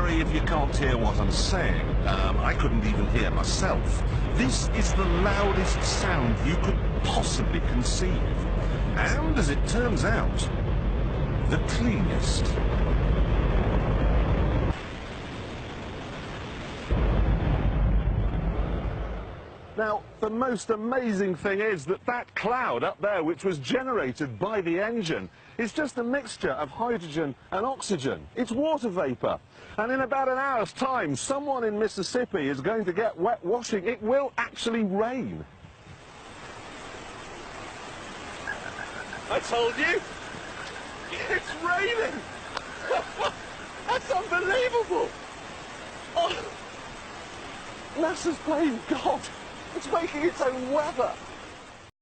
worry if you can't hear what I'm saying. I couldn't even hear myself. This is the loudest sound you could possibly conceive. And, as it turns out, the cleanest. Now, the most amazing thing is that that cloud up there, which was generated by the engine, is just a mixture of hydrogen and oxygen. It's water vapor. And in about an hour's time, someone in Mississippi is going to get wet washing. It will actually rain. I told you! It's raining! That's unbelievable! Oh, NASA's playing God. It's making its own weather.